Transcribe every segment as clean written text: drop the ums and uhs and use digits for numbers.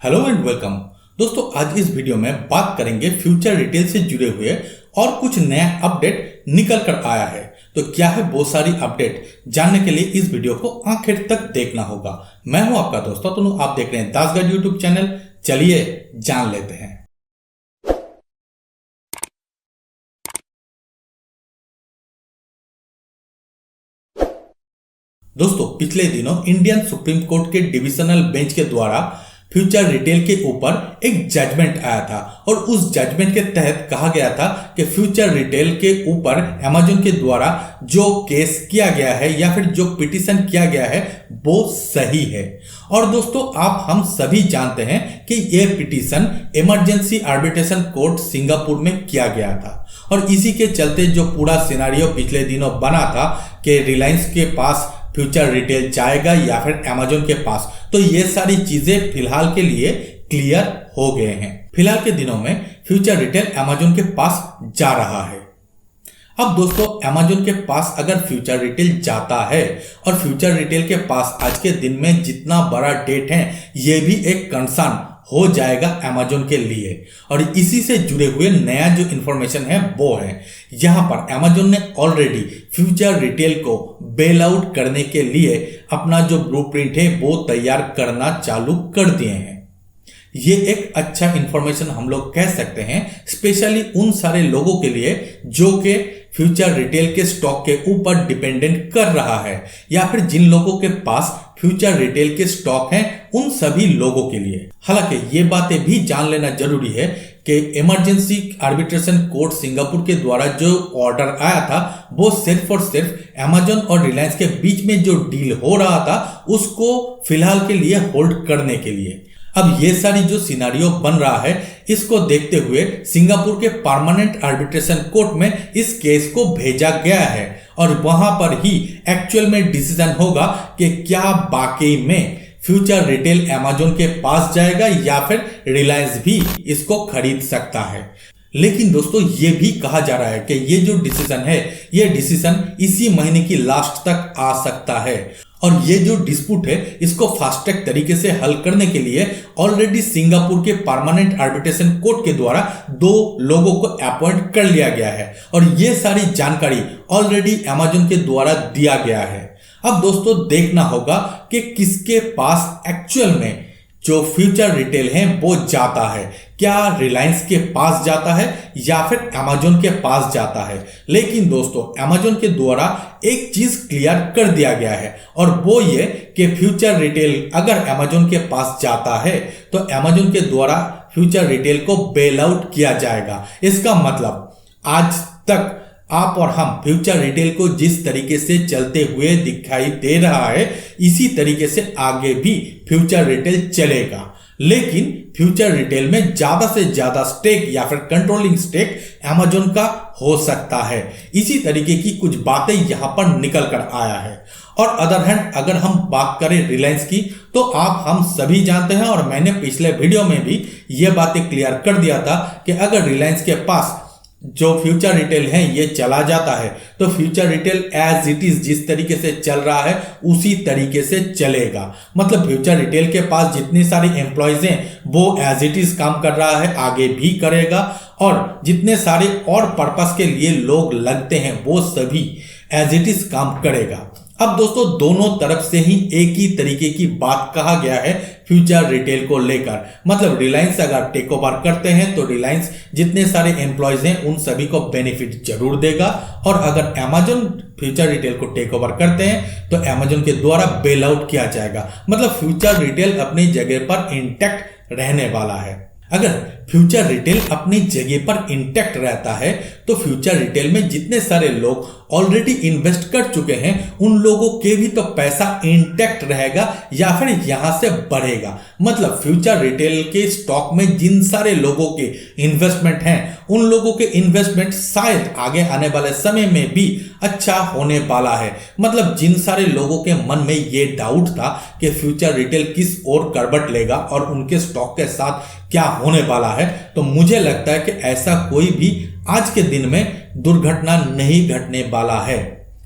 Hello and welcome. दोस्तों आज इस वीडियो में बात करेंगे फ्यूचर रिटेल से जुड़े हुए और कुछ नया अपडेट निकल कर आया है। तो क्या है वो सारी अपडेट, जानने के लिए इस वीडियो को आखिर तक देखना होगा। मैं हूं आपका दोस्त तनु, आप देख रहे हैं दास गाइड यूट्यूब चैनल। चलिए जान लेते हैं। दोस्तों पिछले दिनों इंडियन सुप्रीम कोर्ट के डिविजनल बेंच के द्वारा फ्यूचर रिटेल के ऊपर एक जजमेंट आया था और उस जजमेंट के तहत कहा गया था कि फ्यूचर रिटेल के ऊपर अमेजन के द्वारा जो केस किया गया है या फिर जो पिटीशन किया गया है वो सही है। और दोस्तों आप हम सभी जानते हैं कि यह petition emergency arbitration court Singapore में किया गया था और इसी के चलते जो पूरा सिनारियो पिछले दिनों बना था कि रिलायंस के पास फ्यूचर रिटेल जाएगा या फिर अमेजन के पास, तो ये सारी चीजें फिलहाल के लिए क्लियर हो गए हैं। फिलहाल के दिनों में फ्यूचर रिटेल अमेजन के पास जा रहा है। अब दोस्तों अमेजन के पास अगर फ्यूचर रिटेल जाता है और फ्यूचर रिटेल के पास आज के दिन में जितना बड़ा डेट है ये भी एक कंसर्न हो जाएगा अमेजन के लिए। और इसी से जुड़े हुए नया जो इंफॉर्मेशन है वो है, यहां पर अमेजन ने ऑलरेडी फ्यूचर रिटेल को बेल आउट करने के लिए अपना जो ब्लूप्रिंट है वो तैयार करना चालू कर दिए हैं। ये एक अच्छा इंफॉर्मेशन हम लोग कह सकते हैं, स्पेशली उन सारे लोगों के लिए जो कि फ्यूचर रिटेल के स्टॉक के ऊपर डिपेंडेंट कर रहा है या फिर जिन लोगों के पास फ्यूचर रिटेल के स्टॉक हैं उन सभी लोगों के लिए। हालांकि ये बातें भी जान लेना जरूरी है कि इमरजेंसी आर्बिट्रेशन कोर्ट सिंगापुर के द्वारा जो ऑर्डर आया था वो सिर्फ और सिर्फ अमेजन और रिलायंस के बीच में जो डील हो रहा था उसको फिलहाल के लिए होल्ड करने के लिए। अब ये सारी जो सिनारियो बन रहा है इसको देखते हुए सिंगापुर के परमानेंट आर्बिट्रेशन कोर्ट में इस केस को भेजा गया है और वहां पर ही एक्चुअल में डिसीजन होगा कि क्या वाकई में फ्यूचर रिटेल अमेजन के पास जाएगा या फिर रिलायंस भी इसको खरीद सकता है। लेकिन दोस्तों ये भी कहा जा रहा है कि ये जो डिसीजन है ये डिसीजन इसी महीने की लास्ट तक आ सकता है और ये जो डिस्प्यूट है इसको फास्ट ट्रैक तरीके से हल करने के लिए ऑलरेडी सिंगापुर के परमानेंट आर्बिट्रेशन कोर्ट के द्वारा 2 लोगों को अपॉइंट कर लिया गया है और ये सारी जानकारी ऑलरेडी अमेजन के द्वारा दिया गया है। अब दोस्तों देखना होगा कि किसके पास एक्चुअल में जो फ्यूचर रिटेल है वो जाता है, क्या रिलायंस के पास जाता है या फिर अमेजन के पास जाता है। लेकिन दोस्तों अमेजन के द्वारा एक चीज क्लियर कर दिया गया है और वो ये कि फ्यूचर रिटेल अगर अमेजन के पास जाता है तो अमेजन के द्वारा फ्यूचर रिटेल को बेल आउट किया जाएगा। इसका मतलब आज तक आप और हम फ्यूचर रिटेल को जिस तरीके से चलते हुए दिखाई दे रहा है इसी तरीके से आगे भी फ्यूचर रिटेल चलेगा। लेकिन फ्यूचर रिटेल में ज्यादा से ज्यादा स्टेक या फिर कंट्रोलिंग स्टेक अमेजन का हो सकता है। इसी तरीके की कुछ बातें यहां पर निकल कर आया है। और अदर हैंड अगर हम बात करें रिलायंस की तो आप हम सभी जानते हैं और मैंने पिछले वीडियो में भी ये बातें क्लियर कर दिया था कि अगर रिलायंस के पास जो फ्यूचर रिटेल है ये चला जाता है तो future retail as it is जिस तरीके से चल रहा है उसी तरीके से चलेगा। मतलब फ्यूचर रिटेल के पास जितनी सारी एम्प्लॉयज हैं वो एज इट इज काम कर रहा है, आगे भी करेगा और जितने सारे और पर्पस के लिए लोग लगते हैं वो सभी एज इट इज काम करेगा। अब दोस्तों दोनों तरफ से ही एक ही तरीके की बात कहा गया है फ्यूचर रिटेल को लेकर। मतलब रिलायंस अगर टेक ओवर करते हैं तो रिलायंस जितने सारे एम्प्लॉयज हैं उन सभी को बेनिफिट जरूर देगा और अगर अमेजन फ्यूचर रिटेल को टेक ओवर करते हैं तो अमेजन के द्वारा बेल आउट किया जाएगा। मतलब फ्यूचर रिटेल अपनी जगह पर इंटैक्ट रहने वाला है। अगर फ्यूचर रिटेल अपनी जगह पर इंटैक्ट रहता है तो फ्यूचर रिटेल में जितने सारे लोग ऑलरेडी इन्वेस्ट कर चुके हैं उन लोगों के भी तो पैसा इंटैक्ट रहेगा या फिर यहां से बढ़ेगा। मतलब फ्यूचर रिटेल के स्टॉक में जिन सारे लोगों के इन्वेस्टमेंट हैं उन लोगों के इन्वेस्टमेंट शायद आगे आने वाले समय में भी अच्छा होने वाला है। मतलब जिन सारे लोगों के मन में ये डाउट था कि फ्यूचर रिटेल किस ओर करवट लेगा और उनके स्टॉक के साथ क्या होने वाला है, तो मुझे लगता है कि ऐसा कोई भी आज के दिन में दुर्घटना नहीं घटने वाला है।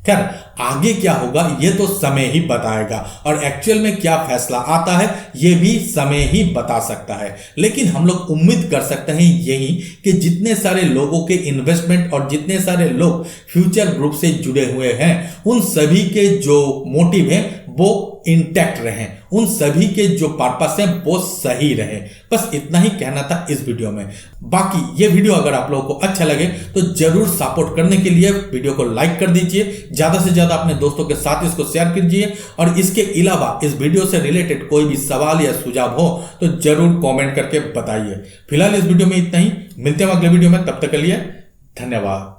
खैर आगे क्या होगा ये तो समय ही बताएगा और एक्चुअल में क्या फैसला आता है ये भी समय ही बता सकता है। लेकिन हम लोग उम्मीद कर सकते हैं यही कि जितने सारे लोगों के इन्वेस्टमेंट और जितने सारे लोग फ्यूचर ग्रुप से जुड़े हुए हैं उन सभी के जो मोटिव है वो इंटैक्ट रहे, उन सभी के जो पर्पस है वो सही रहे। बस इतना ही कहना था इस वीडियो में। बाकी ये वीडियो अगर आप लोगों को अच्छा लगे तो जरूर सपोर्ट करने के लिए वीडियो को लाइक कर दीजिए, ज्यादा से ज्यादा अपने दोस्तों के साथ इसको शेयर कीजिए और इसके अलावा इस वीडियो से रिलेटेड कोई भी सवाल या सुझाव हो तो जरूर कमेंट करके बताइए। फिलहाल इस वीडियो में इतना ही, मिलते हैं अगले वीडियो में, तब तक के लिए धन्यवाद।